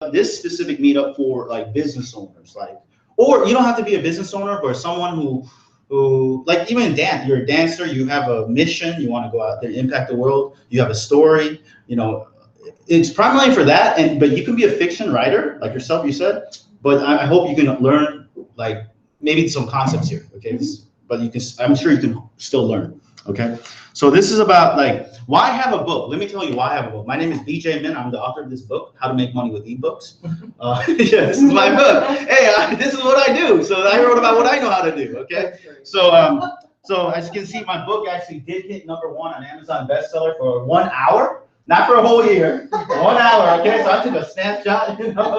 this specific meetup for like business owners, like, or you don't have to be a business owner, but someone who like even in dance, you're a dancer, you have a mission, you want to go out there, impact the world, you have a story, you know, it's primarily for that. But you can be a fiction writer like yourself, you said, but I hope you can learn like maybe some concepts here, okay? But you can, I'm sure you can still learn, okay? So this is about like, why have a book? Let me tell you why I have a book. My name is BJ Min. I'm the author of this book, How to Make Money with Ebooks. Yeah, this is my book. Hey, this is what I do. So I wrote about what I know how to do, okay? So as you can see, my book actually did hit #1 on Amazon bestseller for 1 hour. Not for a whole year, 1 hour, okay? So I took a snapshot, you know,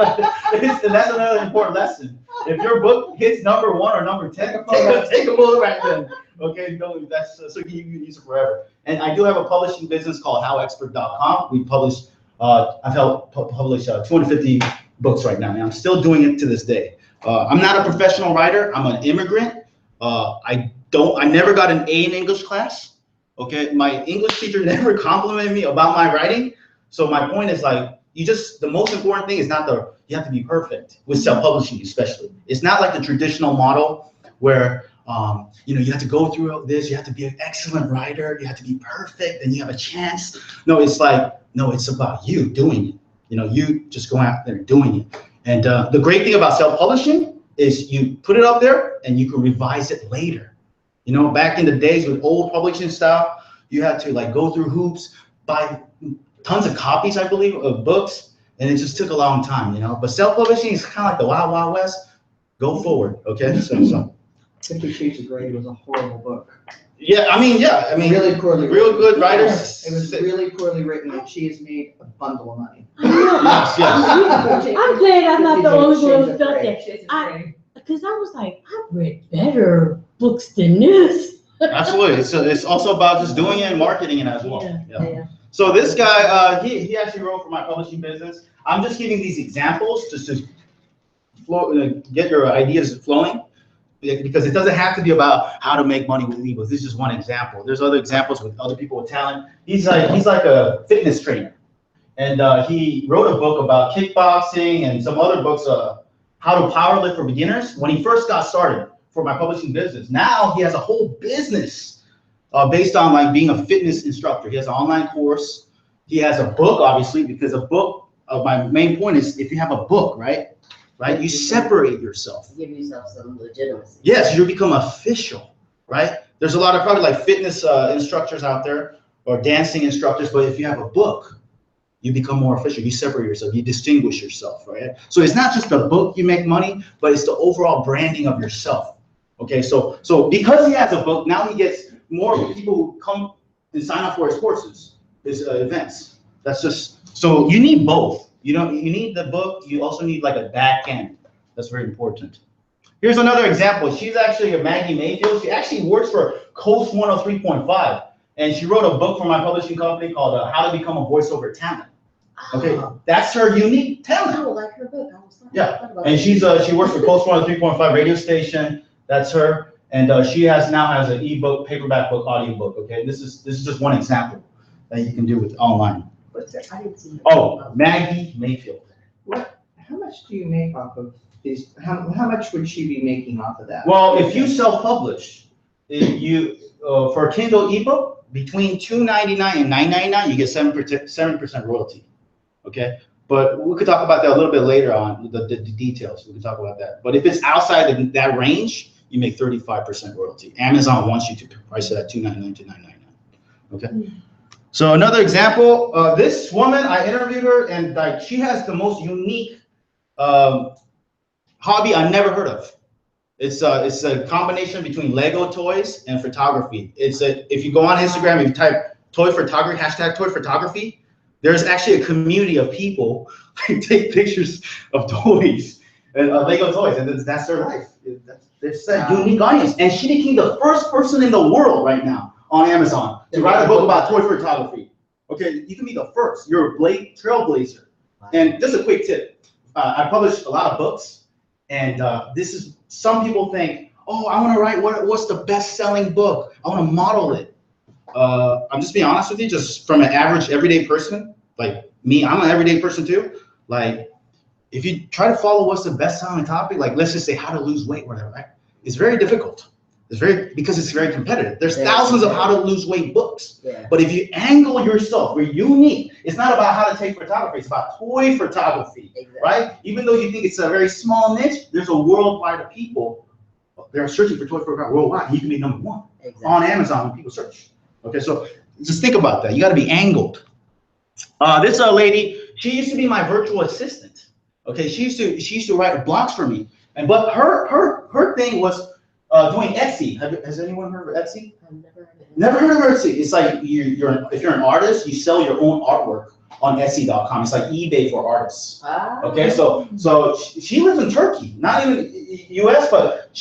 and that's another important lesson. If your book hits #1 or #10, take a bullet right then, okay? No, that's so you can use it forever. And I do have a publishing business called howexpert.com. We publish, I've helped publish 250 books right now, and I'm still doing it to this day. I'm not a professional writer. I'm an immigrant. I never got an A in English class. Okay, my English teacher never complimented me about my writing. So my point is like, the most important thing is you have to be perfect with self-publishing, especially. It's not like the traditional model where, you know, you have to go through this, you have to be an excellent writer, you have to be perfect, and you have a chance. No, it's like, no, it's about you doing it. You know, you just going out there doing it. And the great thing about self-publishing is you put it up there and you can revise it later. You know, back in the days with old publishing style, you had to like go through hoops, buy tons of copies, I believe, of books, and it just took a long time, you know. But self-publishing is kind of like the Wild Wild West. Go forward, okay? So. 50 Shades of Grey was a horrible book. Yeah, I mean, really poorly real written. good writers. It was really poorly written, and she has made a bundle of money. Yes. I'm glad I'm not the only one who felt that. Because I was like, I've read better books than this. Absolutely. It's also about just doing it and marketing it as well. Yeah. So this guy, he actually wrote for my publishing business. I'm just giving these examples just to get your ideas flowing, because it doesn't have to be about how to make money with ebooks. This is just one example. There's other examples with other people with talent. He's like a fitness trainer, and he wrote a book about kickboxing and some other books. How to powerlift for beginners when he first got started for my publishing business. Now he has a whole business based on like being a fitness instructor. He has an online course. He has a book, obviously, because a book, my main point is if you have a book, right, you separate yourself. Give yourself some legitimacy. Yes, you become official, right? There's a lot of probably like fitness instructors out there or dancing instructors, but if you have a book, you become more official, you separate yourself, you distinguish yourself, right? So it's not just the book you make money, but it's the overall branding of yourself, okay? So because he has a book, now he gets more people who come and sign up for his courses, his events. That's just, so you need both. You know, you need the book, you also need like a back end. That's very important. Here's another example. She's actually a Maggie Mayfield. She actually works for Coast 103.5. And she wrote a book for my publishing company called How to Become a Voiceover Talent. Okay, that's her unique talent. I would like her book. And she works for Coast 103.5 radio station. That's her, and she now has an ebook, paperback book, audiobook. Okay, this is just one example that you can do with online. What's that? I didn't see that. Oh, Maggie Mayfield. How much do you make off of these? How much would she be making off of that? Well, if you self-publish, for a Kindle ebook between $2.99 and $9.99, you get 7% royalty. Okay, but we could talk about that a little bit later on, the details. We can talk about that. But if it's outside that range, you make 35% royalty. Amazon wants you to price it at $2.99 to $9.99. Okay. So another example, this woman, I interviewed her, and like she has the most unique hobby I never heard of. It's a combination between Lego toys and photography. If you go on Instagram and you type toy photography, hashtag toy photography, there's actually a community of people who take pictures of toys and Lego toys, and that's their life. It's a unique audience, and she became the first person in the world right now on Amazon to write a book about toy photography. Okay, you can be the first. You're a trailblazer. And just a quick tip: I published a lot of books, and some people think, oh, I want to write what's the best-selling book. I want to model it. I'm just being honest with you, just from an average everyday person like me, I'm an everyday person too. Like, if you try to follow what's the best selling topic, like let's just say how to lose weight, whatever, right? It's very difficult. Because it's very competitive. There's thousands of how to lose weight books. Yeah. But if you angle yourself, we're unique. It's not about how to take photography. It's about toy photography, right? Even though you think it's a very small niche, there's a worldwide of people. They're searching for toy photography worldwide. And you can be number one on Amazon when people search. Okay, so just think about that. You got to be angled. This lady, she used to be my virtual assistant. Okay, she used to write blogs for me, but her thing was doing Etsy. Has anyone heard of Etsy? I've never heard of it. Never heard of Etsy. It's like if you're an artist, you sell your own artwork on Etsy.com. It's like eBay for artists. Ah. Okay, so she lives in Turkey, not even U.S., but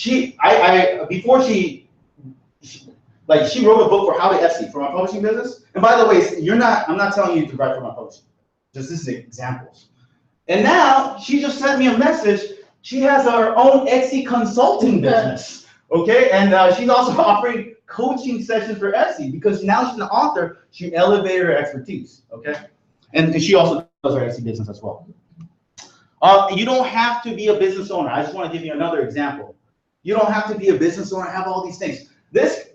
before she wrote a book for how to Etsy for my publishing business. And by the way, I'm not telling you to write for my publishing. This is examples. And now she just sent me a message. She has her own Etsy consulting business. Okay, and she's also offering coaching sessions for Etsy because now she's an author. She elevated her expertise. Okay, and she also does her Etsy business as well. You don't have to be a business owner. I just want to give you another example. You don't have to be a business owner, have all these things. This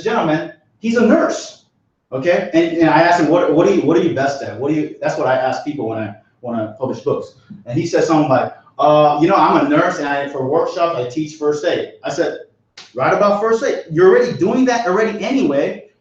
gentleman, he's a nurse. Okay, and I asked him, what are you best at? That's what I ask people when I publish books. And he said something like, I'm a nurse, and for workshops, I teach first aid. I said, write about first aid. You're already doing that anyway.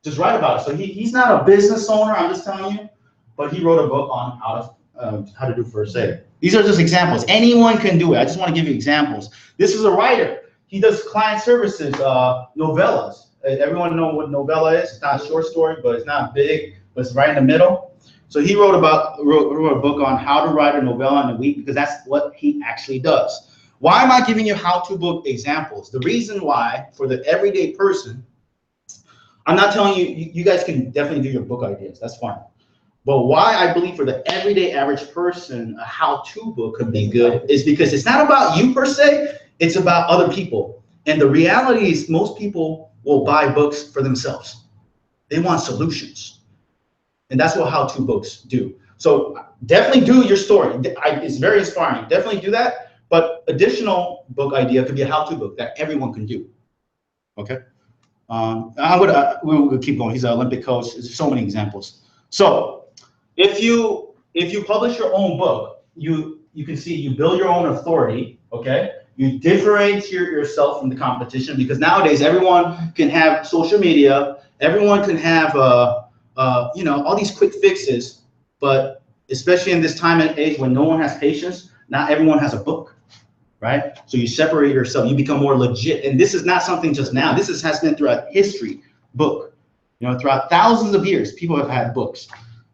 Just write about it. So he's not a business owner, I'm just telling you, but he wrote a book on how to do first aid. These are just examples. Anyone can do it. I just want to give you examples. This is a writer. He does client services, novellas. Everyone know what novella is. It's not a short story, but it's not big, but it's right in the middle. So he wrote a book on how to write a novella in a week because that's what he actually does. Why am I giving you how-to book examples? The reason why, for the everyday person, I'm not telling you, you guys can definitely do your book ideas, that's fine. But why I believe for the everyday average person, a how-to book could be good is because it's not about you per se, it's about other people. And the reality is most people will buy books for themselves. They want solutions. And that's what how-to books do. So definitely do your story. It's very inspiring. Definitely do that. But additional book idea could be a how-to book that everyone can do. Okay. We'll keep going. He's an Olympic coach. There's so many examples. So if you publish your own book, you can see you build your own authority. Okay. You differentiate yourself from the competition because nowadays everyone can have social media. Everyone can have all these quick fixes, but especially in this time and age when no one has patience, not everyone has a book, right? So you separate yourself, you become more legit. And this is not something just now. This has been throughout history, book. Throughout thousands of years, people have had books.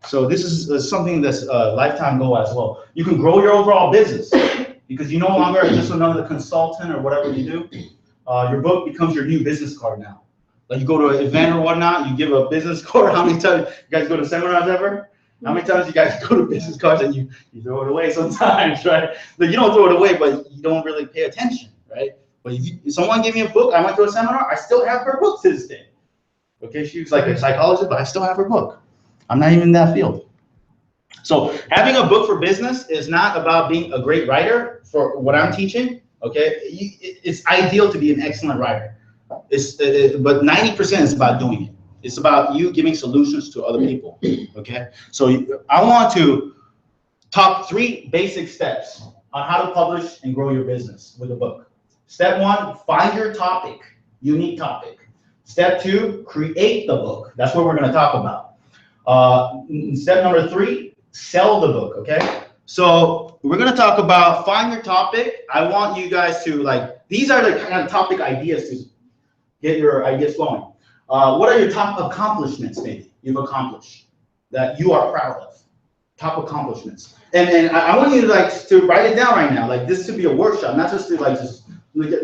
So this is something that's a lifetime goal as well. You can grow your overall business because you no longer are just another consultant or whatever you do. Your book becomes your new business card now. Like you go to an event or whatnot, you give a business card. How many times you guys go to seminars ever? How many times you guys go to business cards and you throw it away sometimes, right? Like you don't throw it away, but you don't really pay attention, right? But if someone gave me a book, I went to a seminar, I still have her book to this day. Okay, she was like a psychologist, but I still have her book. I'm not even in that field. So having a book for business is not about being a great writer for what I'm teaching, okay? It's ideal to be an excellent writer. But 90% is about doing it. It's about you giving solutions to other people, okay? So I want to talk 3 basic steps on how to publish and grow your business with a book. Step 1, find your topic, unique topic. Step 2, create the book. That's what we're gonna talk about. Step number 3, sell the book, okay? So we're gonna talk about find your topic. I want you guys to these are the kind of topic ideas to get your ideas flowing. What are your top accomplishments maybe you've accomplished that you are proud of? Top accomplishments. And I want you to write it down right now. This should be a workshop, not just to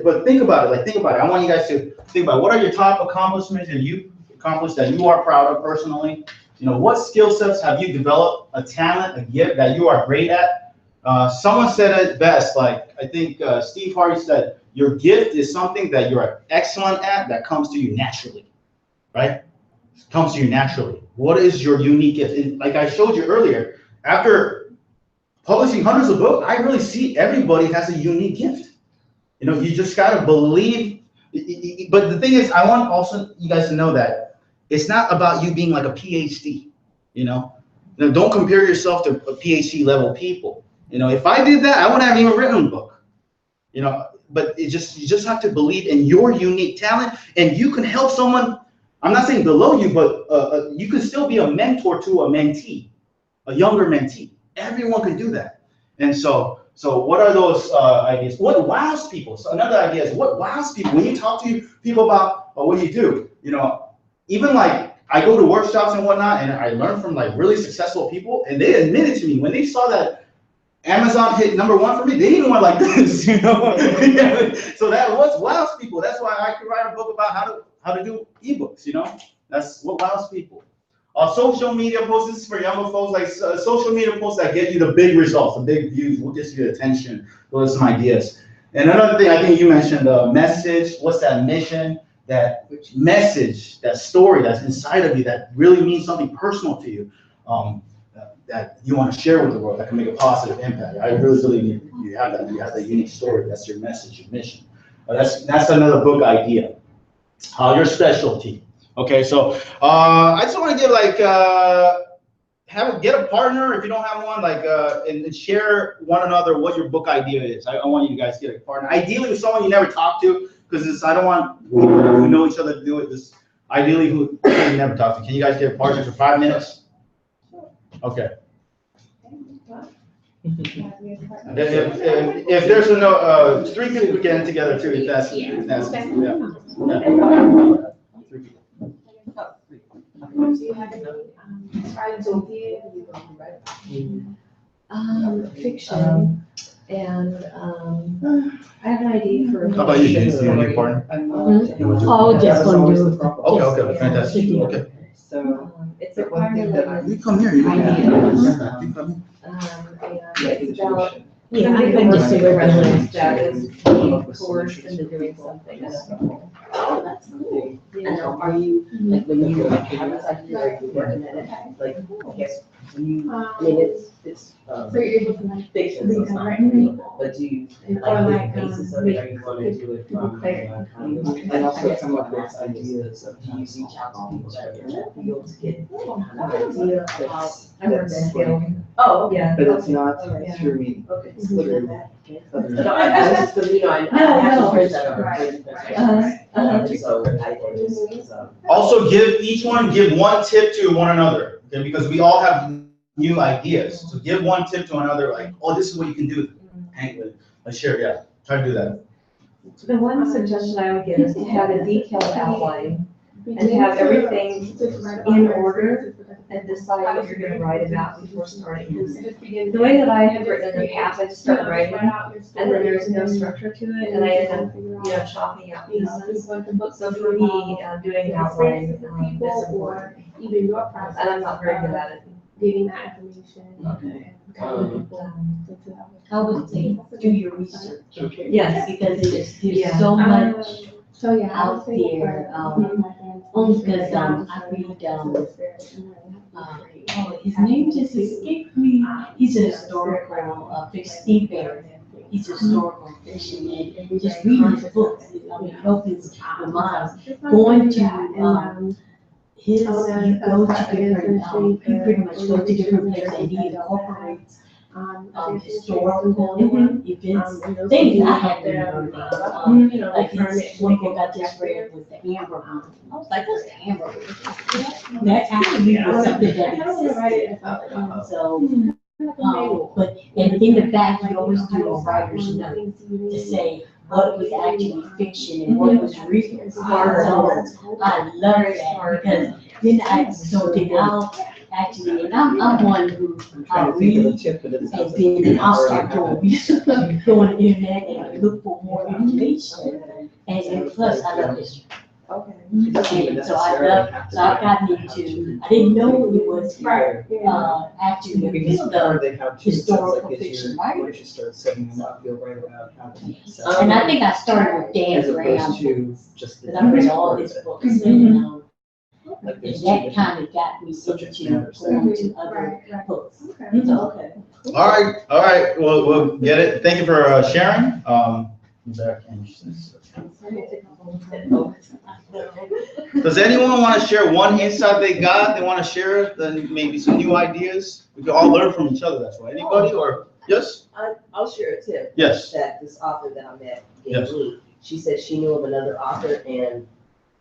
but think about it. Think about it. I want you guys to think about what are your top accomplishments that you accomplished that you are proud of personally. What skill sets have you developed, a talent, a gift that you are great at? Someone said it best, I think Steve Harvey said, your gift is something that you're excellent at that comes to you naturally, right? It comes to you naturally. What is your unique gift? And like I showed you earlier, after publishing hundreds of books, I really see everybody has a unique gift. You know, you just gotta believe. But the thing is, I want also you guys to know that it's not about you being like a PhD. You know, don't compare yourself to PhD level people. You know, if I did that, I wouldn't have even written a book. You know, but you just have to believe in your unique talent, and you can help someone. I'm not saying below you, but you can still be a mentor to a mentee, a younger mentee. Everyone can do that. And so what are those ideas? What wows people? So another idea is what wows people. When you talk to people about what do you do, you know, even like I go to workshops and whatnot, and I learn from like really successful people, and they admitted to me when they saw that Amazon hit #1 for me, they didn't want like this, you know. So that what wows people. That's why I could write a book about how to do ebooks, you know. That's what wows people. Social media posts, this is for younger folks, like social media posts that get you the big results, the big views, will get you attention. Those are some ideas. And another thing I think you mentioned, message, what's that mission, that message, that story that's inside of you that really means something personal to you, that you want to share with the world that can make a positive impact. I really believe you have that. You have that unique story. That's your message, your mission. That's another book idea. Your specialty. Okay, so I just want to give like get a partner if you don't have one, like and share one another what your book idea is. I want you guys to get a partner. Ideally with someone you never talk to, because I don't want people who know each other to do it. This ideally who you never talk to. Can you guys get a partner for 5 minutes? Okay. If there's no 3 people getting together too, if that's yeah. Do you have any fiction, and I have an idea for. How about you, James? Do you need a partner? Oh, just gonna do. Okay, fantastic. Okay. So it's a part of You come here. You come here. It's about Yeah, I can just see where that is being forced into doing something. Oh, that's cool. You know, Are you, like, when you have this idea, are you working at it, like, I guess, when you, I mean, it's, so you're able to like fiction, so it's not real, but do you, like, the basis of it, are you going to do it from, And also come up with ideas of do you reach out to people that are in that field to get kind of idea that's, I work that's in field. like, Oh, yeah. but it's not Yeah. through me. Okay. It's through No, I was just, you know, I have some friends that are. So I just, Also, each one give one tip to one another, okay? Because we all have new ideas. So give one tip to another, like, oh, this is what you can do. Hang with, let's share. Yeah, try to do that. The one suggestion I would give is to have a detailed outline and have everything in order and decide what you're gonna write about before starting. The way that I have written in the past, I just start writing and then there's no structure to it and I end up, you know, chopping out pieces. So for me, doing an outline is important. And I'm not very good at it. Getting that information. Okay. I would say do your research. Yes. Because there's Yeah. so much So yeah, I out would say there, for only because I read oh, his name just escaped me. He's a historical Steve Barrett. He's a historical fiction, and just reading his books, opens your mind. Going to his, you go to different, he pretty much go to different places, and he incorporates historical events, things I hadn't known about. you know, Like his one book I just read was the Amber Hunt. I was like, what's the Amber Hunt? That actually was something that existed. So, but in the back, you always do a writer's note to say what was actually fiction and what was real. So I love that because then I'll actually, and I'm one who read and then I'll start doing research, go on the internet and look for more information. And plus I love history. Okay. And so I've gotten into, I didn't know it was actually the historical fiction writer. Once you start setting them up, you'll write about how to. And I think I started with Dan As Graham, opposed to just the. because I read all his books and Like And there's that two kind of got me into going to other books. Okay. So, Okay. All right, we'll get it. Thank you for sharing. Back in Does anyone want to share one insight they got? They want to share then maybe some new ideas? We can all learn from each other. That's why. Anybody or yes? I'll share a tip. Yes. That this author that I met gave Yes. me. She said she knew of another author, and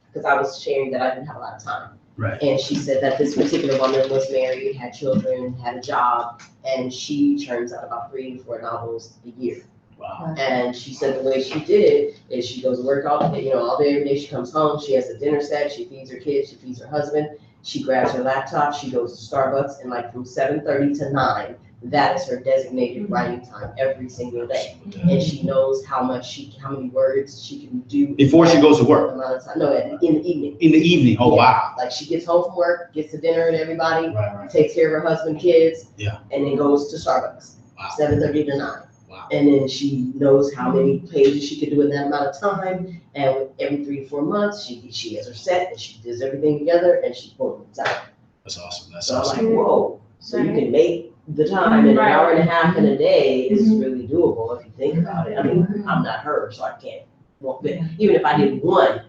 because I was sharing that I didn't have a lot of time. Right. And she said that this particular woman was married, had children, had a job, and she churns out about 3 to 4 novels a year. Wow. And she said the way she did it is she goes to work all day, all day, every day. She comes home, she has a dinner set, she feeds her kids, she feeds her husband. She grabs her laptop, she goes to Starbucks, and like from 7:30 to 9, that is her designated writing time every single day. And she knows how many words she can do. Before she goes to work? Amount of time. No, in the evening. In the evening. Oh, wow. Like she gets home from work, gets to dinner and everybody, Right. takes care of her husband, kids. Yeah. And then goes to Starbucks. Wow. 7:30 to 9. Wow. And then she knows how many pages she can do in that amount of time. And every 3 to 4 months, she has her set and she does everything together and she boom, it's out. That's awesome. That's So I'm awesome. like, whoa. So you can make the time in an hour and a half in a day is really doable if you think about it. I mean, I'm not her, so I can't. Well, but even if I did one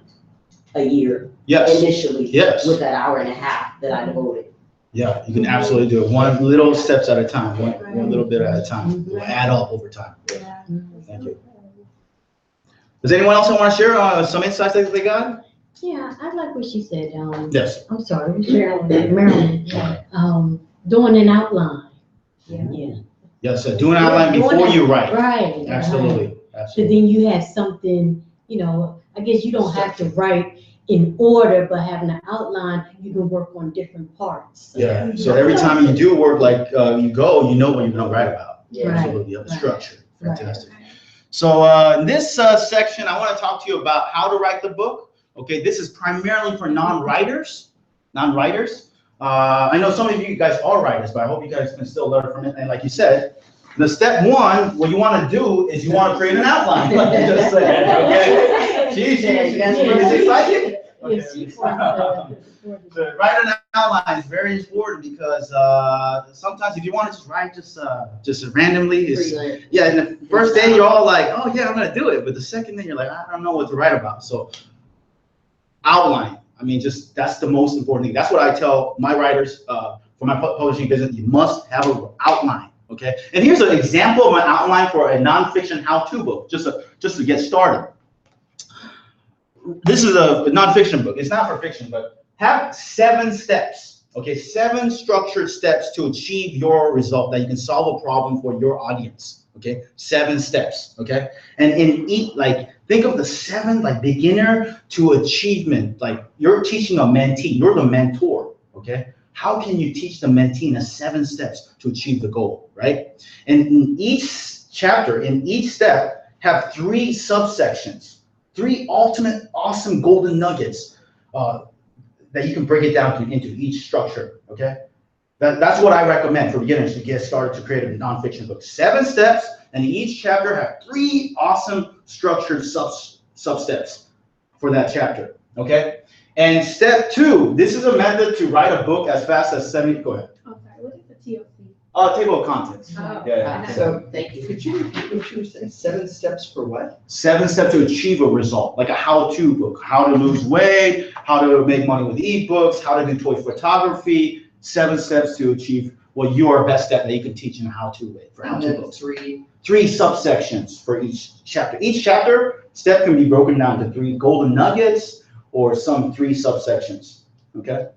a year Yes. initially Yes. with that hour and a half that I devoted. Yeah, you can absolutely do it. One little steps at a time, one little bit at a time. It will add up over time. Yeah. Thank you. Does anyone else want to share some insights that they got? Yeah, I like what she said, Yes. I'm sorry, Marilyn, doing an outline. Yeah. Yes, do an outline before you write. Right. Absolutely. So Absolutely. then you have something, I guess you don't have to write in order, but having an outline, you can work on different parts. Yeah. So every time you do work like you go, you know what you're going to write about. Yeah. Right. Absolutely. You have the structure. Right. Fantastic. So in this section, I want to talk to you about how to write the book. Okay, this is primarily for non-writers. I know some of you guys are writers, but I hope you guys can still learn from it. And like you said, the step one, what you want to do is you want to create an outline, like you just said. Okay. She's excited. To write an outline is very important because sometimes if you want to just write just randomly, in the first day you're all like, oh yeah, I'm gonna do it, but the second day you're like, I don't know what to write about. So outline. I mean, that's the most important thing. That's what I tell my writers for my publishing business. You must have an outline. Okay. And here's an example of an outline for a nonfiction how-to book, just to get started. This is a nonfiction book. It's not for fiction, but have 7 steps. Okay, 7 structured steps to achieve your result that you can solve a problem for your audience. Okay, 7 steps. Okay, and in each, think of the 7 beginner to achievement. Like you're teaching a mentee, you're the mentor. Okay, how can you teach the mentee in 7 steps to achieve the goal, right? And in each chapter, in each step, have 3 subsections, 3 ultimate awesome golden nuggets that you can break it down into each structure. Okay. That's what I recommend for beginners to get started to create a nonfiction book. 7 steps, and each chapter have 3 awesome structured sub-steps for that chapter, okay? And step 2, this is a method to write a book as fast as 70, go ahead. Oh, sorry, what is the TOC? Table of contents. Oh. Yeah. So, Thank you. could you repeat what you were saying? 7 steps for what? 7 steps to achieve a result, like a how-to book, how to lose weight, how to make money with ebooks, how to do toy photography, 7 steps to achieve what you are best at that you can teach in a how-to way for how-to books. 3 subsections for each chapter. Each chapter step can be broken down to 3 golden nuggets or some 3 subsections. Okay.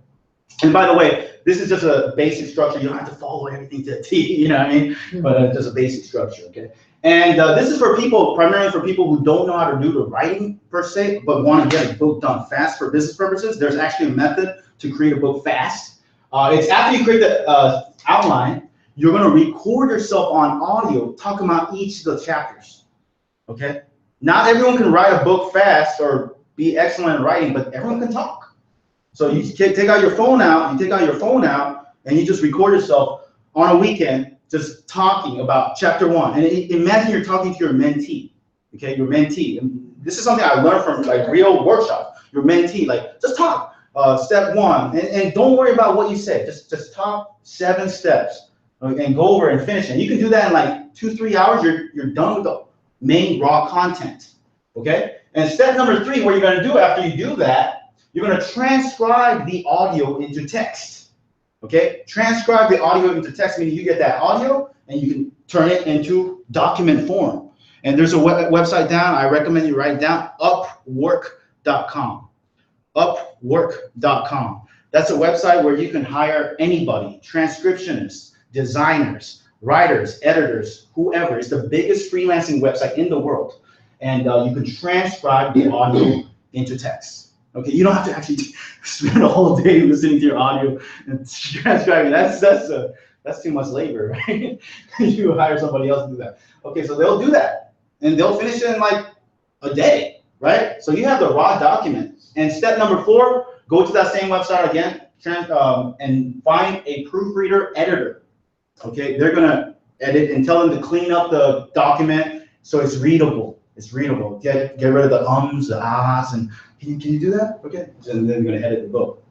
And by the way, this is just a basic structure. You don't have to follow everything to a T. You know what I mean? But just a basic structure. Okay. And this is for people, primarily for people who don't know how to do the writing per se, but want to get a book done fast for business purposes. There's actually a method to create a book fast. It's after you create the outline, you're going to record yourself on audio talking about each of the chapters. Okay? Not everyone can write a book fast or be excellent at writing, but everyone can talk. So you take out your phone out, and you just record yourself on a weekend just talking about chapter 1. And imagine you're talking to your mentee. Okay, your mentee. And this is something I learned from real workshops. Your mentee, just talk. Step 1, and don't worry about what you say. Just top 7 steps, and go over and finish it. You can do that in like 2-3 hours. You're done with the main raw content. Okay. And step number 3, what you're going to do after you do that, you're going to transcribe the audio into text. Okay. Transcribe the audio into text, meaning you get that audio and you can turn it into document form. And there's a website down. I recommend you write down Upwork.com. Upwork.com. That's a website where you can hire anybody, transcriptionists, designers, writers, editors, whoever. It's the biggest freelancing website in the world. And you can transcribe the audio into text. Okay, you don't have to actually spend a whole day listening to your audio and transcribing. That's too much labor, right? You hire somebody else to do that. Okay, so they'll do that, and they'll finish it in like a day, right? So you have the raw document. And step number 4, go to that same website again, and find a proofreader editor. Okay, they're gonna edit and tell them to clean up the document so it's readable. It's readable. Get rid of the ums, the ahs, and can you do that? Okay, and then they're gonna edit the book.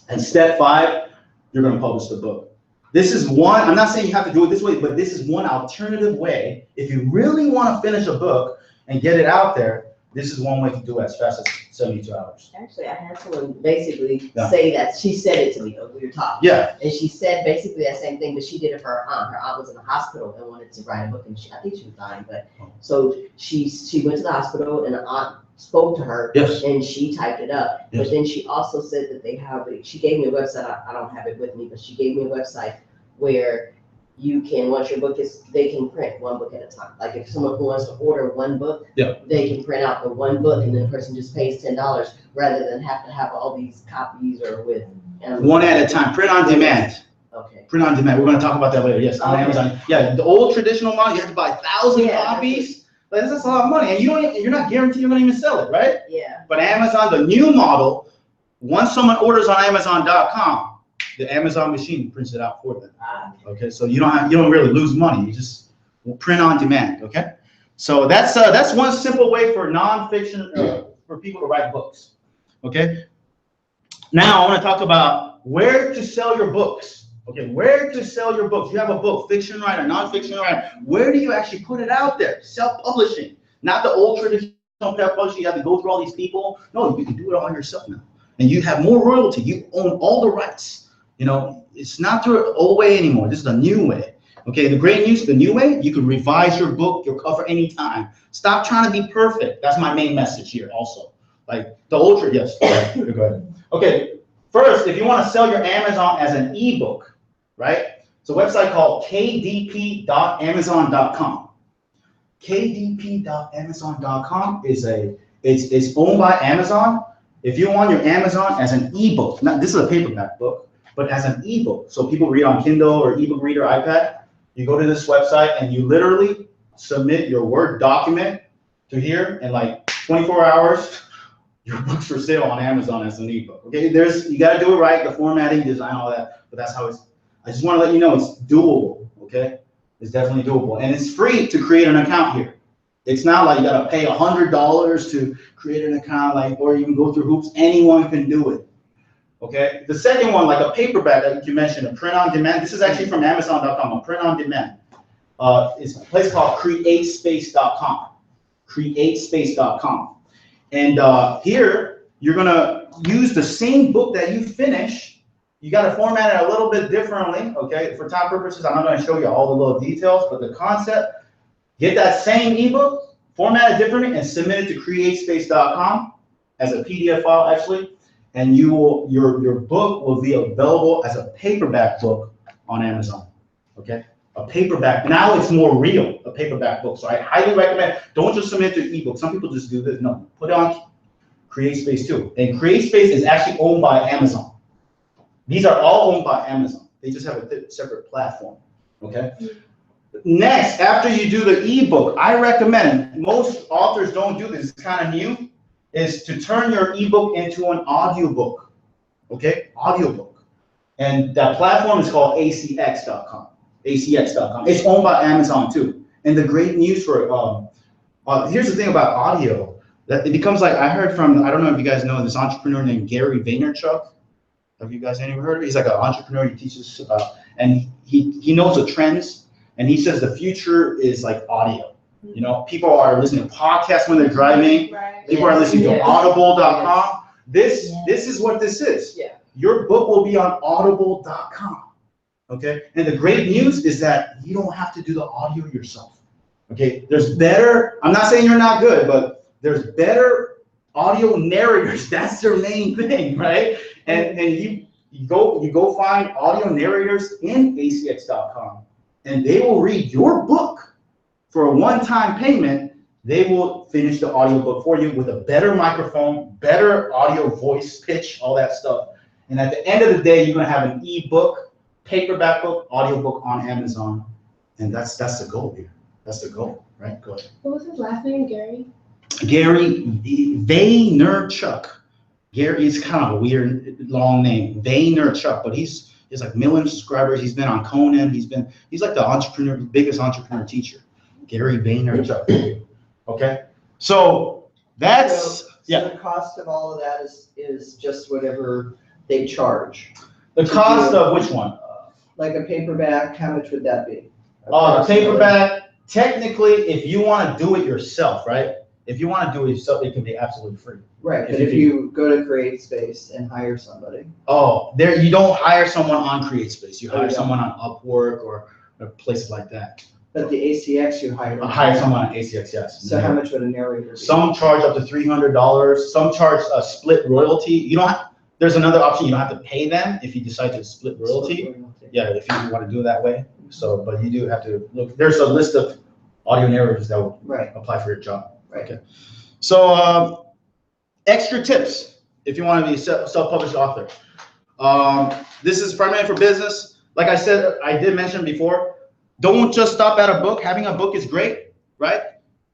And step 5, you're gonna publish the book. This is one. I'm not saying you have to do it this way, but this is one alternative way. If you really want to finish a book and get it out there, this is one way to do it as fast as 72 hours. Actually, I had someone basically say that. She said it to me. We were talking. Yeah. And she said basically that same thing, but she did it for her aunt. Her aunt was in the hospital and wanted to write a book, and I think she was dying. But so she went to the hospital, and the aunt spoke to her, Yes. and she typed it up. Yes. But then she also said that they have. She gave me a website. I don't have it with me, but she gave me a website where you can, once your book is, they can print one book at a time. Like if someone who wants to order one book, they can print out the one book, and then the person just pays $10 rather than have to have all these copies or with. One at a time, print on demand. Okay. Print on demand. We're going to talk about that later. Yes, on Amazon. Yeah, the old traditional model, you have to buy 1,000 copies. That's a lot of money, and you're not guaranteed you're going to even sell it, right? Yeah. But Amazon, the new model, once someone orders on Amazon.com, the Amazon machine prints it out for them. Okay, so you don't really lose money. You just print on demand. Okay, so that's one simple way for nonfiction for people to write books. Okay, now I want to talk about where to sell your books. Okay, where to sell your books. You have a book, fiction writer, nonfiction writer. Where do you actually put it out there? Self-publishing, not the old traditional self-publishing. You have to go through all these people. No, you can do it all yourself now, and you have more royalty. You own all the rights. You know, it's not the old way anymore. This is the new way. Okay, the great news, the new way, you can revise your book, your cover anytime. Stop trying to be perfect. That's my main message here also. Like the old, yes, go ahead. Okay, first, if you want to sell your Amazon as an ebook, right? It's a website called kdp.amazon.com. kdp.amazon.com it's owned by Amazon. If you want your Amazon as an ebook, now this is a paperback book, but as an ebook, so people read on Kindle or ebook reader, iPad, you go to this website and you literally submit your Word document to here, in like 24 hours, your book's for sale on Amazon as an ebook. Okay, you got to do it right, the formatting, design, all that, but that's how it's. I just want to let you know it's doable. Okay, it's definitely doable, and it's free to create an account here. It's not like you got to pay $100 to create an account, like, or even go through hoops. Anyone can do it. Okay, the second one, like a paperback that you mentioned, a print on demand. This is actually from Amazon.com, a print on demand. It's a place called CreateSpace.com. CreateSpace.com. And here, you're going to use the same book that you finish. You got to format it a little bit differently. Okay, for time purposes, I'm not going to show you all the little details, but the concept, get that same ebook, format it differently, and submit it to CreateSpace.com as a PDF file, actually. And your book will be available as a paperback book on Amazon. Okay, a paperback. Now it's more real, a paperback book. So I highly recommend. Don't just submit to ebook. Some people just do this. No, put it on CreateSpace too. And CreateSpace is actually owned by Amazon. These are all owned by Amazon. They just have a separate platform. Okay. Next, after you do the ebook, I recommend. Most authors don't do this. It's kind of new. Is to turn your ebook into an audiobook, okay? Audiobook. And that platform is called acx.com. acx.com. It's owned by Amazon too. And the great news for, here's the thing about audio. That it becomes like, I heard from, I don't know if you guys know this entrepreneur named Gary Vaynerchuk. Have you guys ever heard of it? He's like an entrepreneur. He teaches about, and he knows the trends, and he says the future is like audio. You know, people are listening to podcasts when they're driving. Right. People are listening to Yes. audible.com. This Yes. is what this is. Yeah. Your book will be on audible.com. Okay? And the great news is that you don't have to do the audio yourself. Okay? There's better, I'm not saying you're not good, but there's better audio narrators. That's their main thing, right? And you go find audio narrators in acx.com, and they will read your book for a one-time payment. They will finish the audiobook for you with a better microphone, better audio voice pitch, all that stuff. And at the end of the day, you're gonna have an ebook, paperback book, audiobook on Amazon. And that's the goal here. That's the goal, right? Go ahead. What was his last name, Gary? Gary Vaynerchuk. Gary is kind of a weird long name, Vaynerchuk, but he's like million subscribers. He's been on Conan. He's like the biggest entrepreneur teacher. Gary Vaynerchuk. Okay, so that's So yeah. the cost of all of that is just whatever they charge. The cost of which one? Like a paperback, how much would that be? The paperback. Technically, if you want to do it yourself, right? If you want to do it yourself, it can be absolutely free. Right, but if you go to CreateSpace and hire somebody. Oh, there you don't hire someone on CreateSpace. You hire yeah. someone on Upwork or places like that. But the ACX you hire. Hire someone on ACX, yes. So how much would a narrator be? Some charge up to $300. Some charge a split royalty. You don't have, there's another option. You don't have to pay them if you decide to split royalty. Yeah, if you want to do it that way. So, but you do have to look. There's a list of audio narrators that will apply for your job. Right. Okay. So, extra tips if you want to be a self-published author. This is primarily for business. Like I said, I did mention before, don't just stop at a book. Having a book is great, right?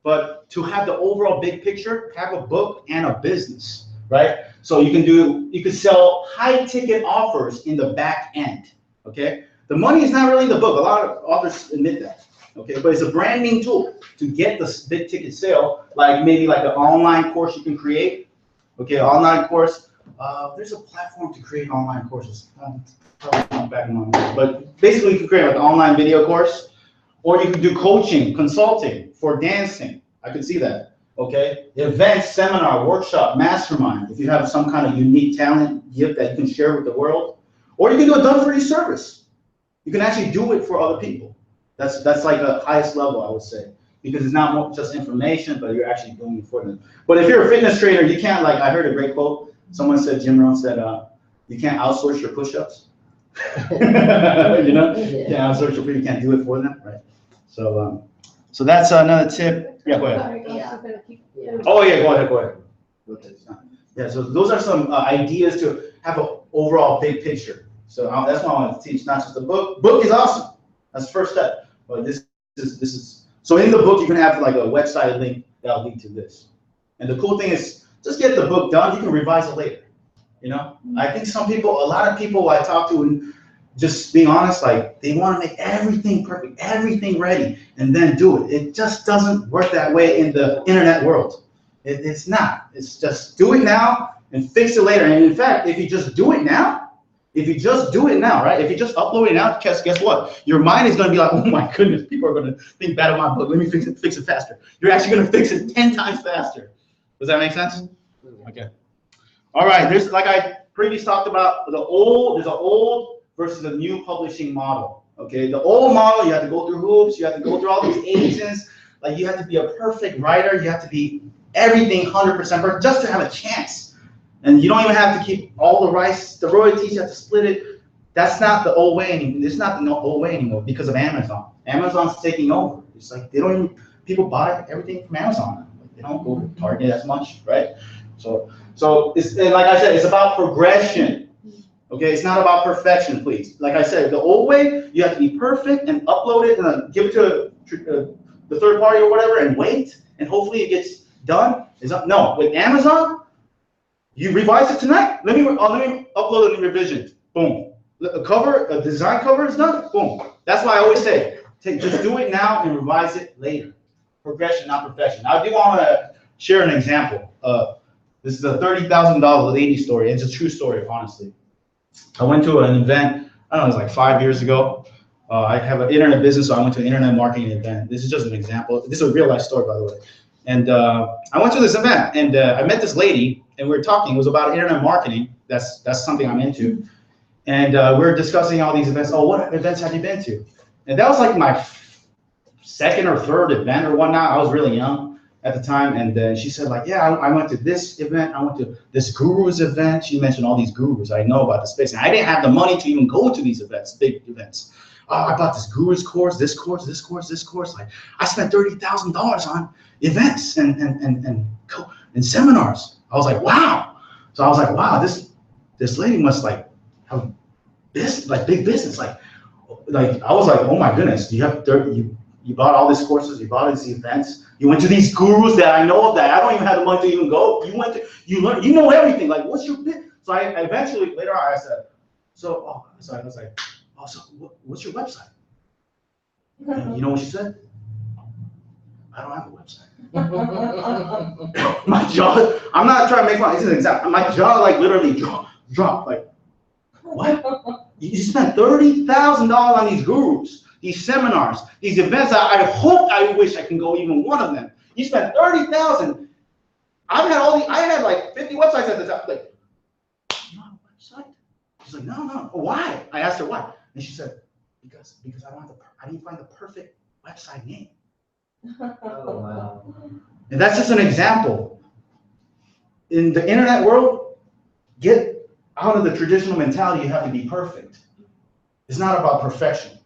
But to have the overall big picture, have a book and a business, right? So you can sell high ticket offers in the back end, okay? The money is not really in the book. A lot of authors admit that, okay? But it's a branding tool to get the big ticket sale, like maybe like an online course you can create, okay? Online course, there's a platform to create online courses. But basically you can create like an online video course, or you can do coaching, consulting for dancing. I could see that, okay? Events, seminar, workshop, mastermind, if you have some kind of unique talent, gift that you can share with the world, or you can do a done-for-you service. You can actually do it for other people. That's like the highest level, I would say, because it's not just information, but you're actually doing it for them. But if you're a fitness trainer, you can't, like I heard a great quote, someone said, Jim Rohn said, you can't outsource your push-ups. You know, you can't outsource your, you can't do it for them, right? So, so that's another tip. Yeah, go ahead. Sorry, Yeah. I was gonna keep- Oh yeah, go ahead. Yeah, so those are some ideas to have an overall big picture. So that's why I want to teach, not just the book. Book is awesome. That's the first step. But this is so in the book you can have like a website link that'll lead to this. And the cool thing is just get the book done. You can revise it later. You know, I think a lot of people I talk to, and just being honest, like they want to make everything perfect, everything ready, and then do it. It just doesn't work that way in the internet world. It's not. It's just do it now and fix it later. And in fact, if you just do it now, right? If you just upload it now, guess what? Your mind is going to be like, oh my goodness, people are going to think bad of my book. Let me fix it faster. You're actually going to fix it 10 times faster. Does that make sense? Okay. All right. There's, like I previously talked about, there's an old versus a new publishing model. Okay. The old model, you have to go through hoops. You have to go through all these agents. Like you have to be a perfect writer. You have to be everything 100% perfect just to have a chance. And you don't even have to keep all the rights, the royalties, you have to split it. That's not the old way anymore. It's not the old way anymore because of Amazon. Amazon's taking over. It's like people buy everything from Amazon now. Like they don't go to Target as much, right? So it's, and like I said, it's about progression. Okay, it's not about perfection, please. Like I said, the old way, you have to be perfect and upload it and give it to the third party or whatever and wait, and hopefully it gets done. No, with Amazon, you revise it tonight. Let me upload a new revision. Boom. A design cover is done. Boom. That's why I always say, just do it now and revise it later. Progression, not perfection. Now, I do want to share an example. This is a $30,000 lady story. It's a true story, honestly. I went to an event, I don't know, it was like 5 years ago. I have an internet business, so I went to an internet marketing event. This is just an example. This is a real life story, by the way. And I went to this event, and I met this lady, and we were talking. It was about internet marketing. That's something I'm into. And we were discussing all these events. Oh, what events have you been to? And that was like my second or third event or whatnot. I was really young at the time. And she said, like, yeah, I went to this event. I went to this guru's event. She mentioned all these gurus I know about the space. And I didn't have the money to even go to these events, big events. I bought this guru's course, this course, this course, this course. Like, I spent $30,000 on events and seminars. I was like, wow. So I was like, wow, this lady must like have this like big business. Like I was like, oh my goodness, you bought all these courses, you bought these events, you went to these gurus that I know of that I don't even have the money to even go. You learned, you know everything. Like, what's your bit? So I eventually later on I said, so I was like, oh, so what's your website? And you know what she said? I don't have a website. My jaw, I'm not trying to make fun, this is an example. My jaw like literally dropped. Like, what? You spent $30,000 on these gurus, these seminars, these events. I wish I can go even one of them. You spent $30,000. I had like 50 websites at the time. Like, you don't have a website? She's like, no. Why? I asked her why. And she said, because I didn't find the perfect website name. Oh, wow. And that's just an example. In the internet world, get out of the traditional mentality, you have to be perfect. It's not about perfection.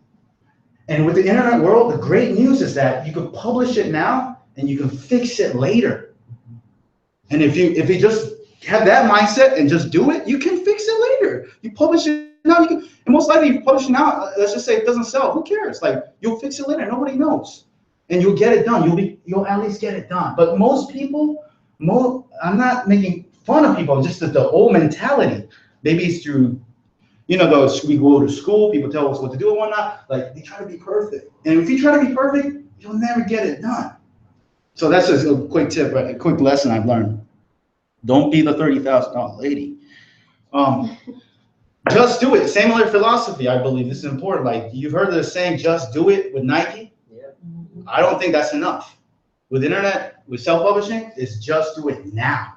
And with the internet world, the great news is that you can publish it now and you can fix it later. And if you just have that mindset and just do it, you can fix it later. You publish it now, you can, and most likely you publish it now, let's just say it doesn't sell. Who cares? Like, you'll fix it later, nobody knows. And you'll get it done. You'll at least get it done. But most people, I'm not making fun of people, just the old mentality. Maybe it's through, we go to school, people tell us what to do and whatnot. Like, they try to be perfect. And if you try to be perfect, you'll never get it done. So that's just a quick tip, a quick lesson I've learned. Don't be the $30,000 lady. Just do it. Similar philosophy, I believe. This is important. Like, you've heard of the saying, just do it with Nike. I don't think that's enough. With internet, with self-publishing, it's just do it now.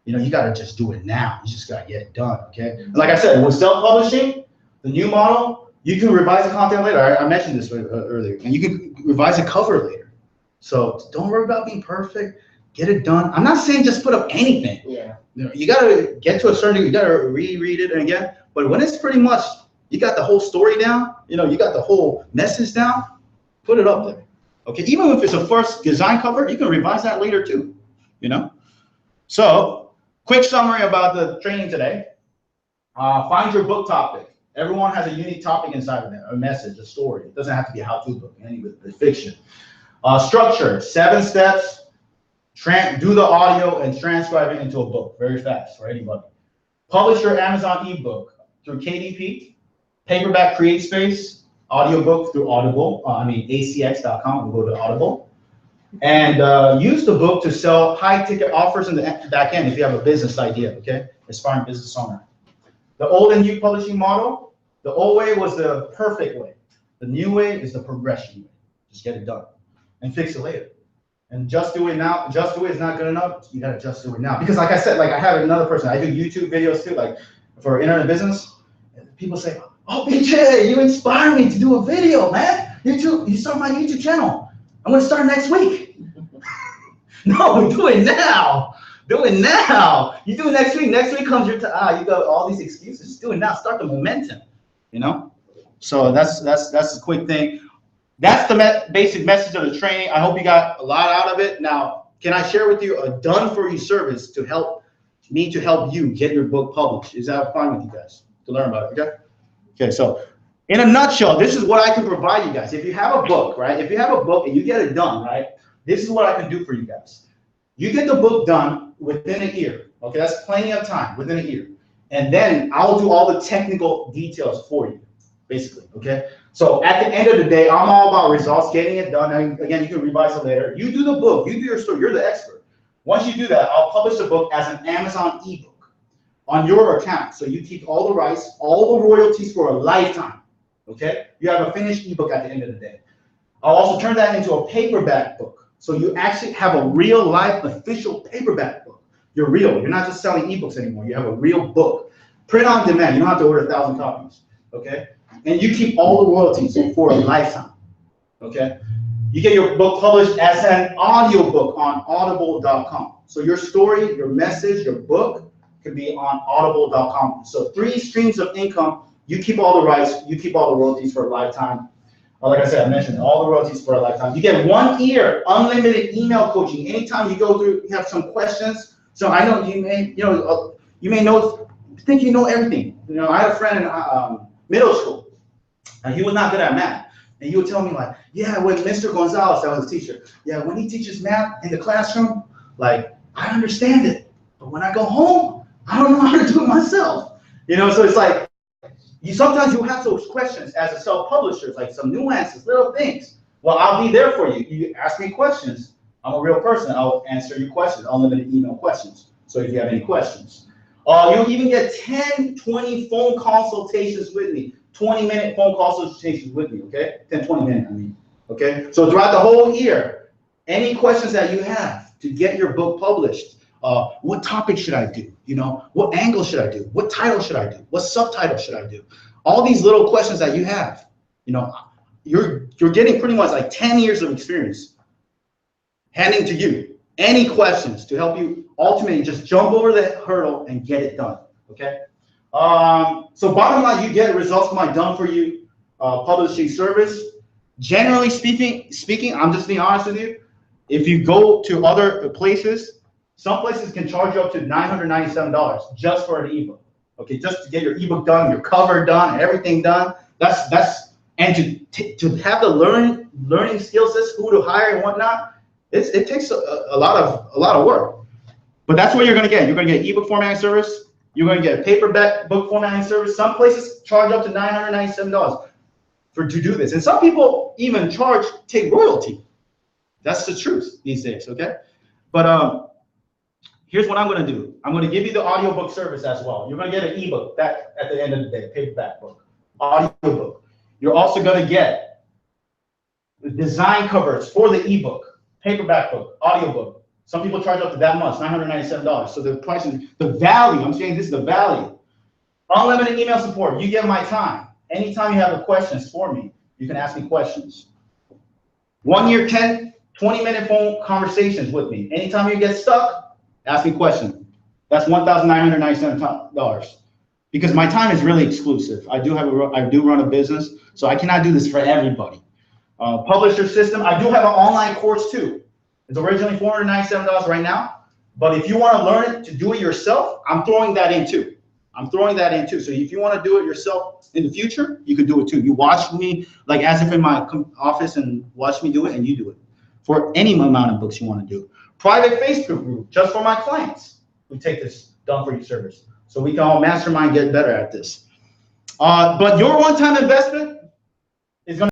You got to just do it now. You just got to get it done, okay? And like I said, with self-publishing, the new model, you can revise the content later. I mentioned this earlier. And you can revise a cover later. So don't worry about being perfect. Get it done. I'm not saying just put up anything. Yeah. You got to get to a certain, you got to reread it again. But when it's pretty much, you got the whole story down, you got the whole message down, put it up there. Okay, even if it's a first design cover, you can revise that later too, So, quick summary about the training today. Find your book topic. Everyone has a unique topic inside of it, a message, a story. It doesn't have to be a how-to book, any with fiction. Structure, 7 steps. Do the audio and transcribe it into a book very fast for anybody. Publish your Amazon ebook through KDP, Paperback Create Space, Audiobook through Audible, acx.com, and go to Audible. And use the book to sell high-ticket offers in the back end if you have a business idea, okay? Aspiring business owner. The old and new publishing model, the old way was the perfect way. The new way is the progression way. Just get it done and fix it later. And just do it now. Just do it is not good enough. You gotta just do it now. Because like I said, like I have another person, I do YouTube videos too, like for internet business. And people say, oh, BJ, you inspire me to do a video, man. You start my YouTube channel. I'm gonna start next week. No, do it now. Do it now. You do it next week. Next week comes your time. You got all these excuses. Just do it now. Start the momentum. So that's a quick thing. That's the basic message of the training. I hope you got a lot out of it. Now, can I share with you a done-for-you service to help you get your book published? Is that fine with you guys to learn about it? Okay. Okay. So, in a nutshell, this is what I can provide you guys. If you have a book, right? If you have a book and you get it done, right? This is what I can do for you guys. You get the book done within a year. Okay, that's plenty of time, within a year. And then I'll do all the technical details for you, basically. Okay. So at the end of the day, I'm all about results, getting it done. And again, you can revise it later. You do the book, you do your story, you're the expert. Once you do that, I'll publish the book as an Amazon ebook on your account. So you keep all the rights, all the royalties for a lifetime. Okay? You have a finished ebook at the end of the day. I'll also turn that into a paperback book. So you actually have a real life official paperback book. You're real. You're not just selling ebooks anymore. You have a real book. Print on demand. You don't have to order 1,000 copies. Okay? And you keep all the royalties for a lifetime. Okay? You get your book published as an audiobook on audible.com. So your story, your message, your book can be on audible.com. So 3 streams of income. You keep all the rights. You keep all the royalties for a lifetime. Like I said, I mentioned all the royalties for a lifetime. You get 1 year unlimited email coaching. Anytime you go through, you have some questions. So I know you may know, think you know everything. You know, I had a friend in middle school, and he was not good at math. And he would tell me like, yeah, when Mr. Gonzalez, that was a teacher, yeah, when he teaches math in the classroom, like I understand it, but when I go home, I don't know how to do it myself. You know, so it's like sometimes you have those questions as a self-publisher, like some nuances, little things. Well, I'll be there for you. You ask me questions. I'm a real person. I'll answer your questions, unlimited email questions. So if you have any questions. You'll even get 10, 20 phone consultations with me. 20-minute phone consultations with me, okay? 10, 20 minutes, I mean, okay? So throughout the whole year, any questions that you have to get your book published, what topic should I do? You know, what angle should I do? What title should I do? What subtitle should I do? All these little questions that you have, you know, you're getting pretty much like 10 years of experience handing to you any questions to help you ultimately just jump over the hurdle and get it done, okay? So bottom line, you get results from my done-for-you publishing service. Generally speaking, I'm just being honest with you. If you go to other places, some places can charge you up to $997 just for an ebook. Okay, just to get your ebook done, your cover done, everything done. And to have the learning skill sets, who to hire and whatnot, it takes a lot of work. But that's what you're gonna get. You're gonna get ebook formatting service. You're going to get a paperback book formatting service. Some places charge up to $997 to do this. And some people even take royalty. That's the truth these days, okay? But here's what I'm going to do. I'm going to give you the audiobook service as well. You're going to get an ebook that at the end of the day, paperback book, audiobook. You're also going to get the design covers for the ebook, paperback book, audiobook. Some people charge up to that much, $997. So the price is the value. I'm saying this is the value. Unlimited email support. You get my time. Anytime you have questions for me, you can ask me questions. 1 year, 10, 20-minute phone conversations with me. Anytime you get stuck, ask me questions. That's $1,997. Because my time is really exclusive. I do run a business, so I cannot do this for everybody. Publisher system. I do have an online course too. It's originally $497 right now, but if you want to learn it to do it yourself, I'm throwing that in too. So if you want to do it yourself in the future, you can do it too. You watch me like as if in my office and watch me do it, and you do it for any amount of books you want to do. Private Facebook group just for my clients who take this done-for-you service, so we can all mastermind, get better at this. But your one-time investment is going to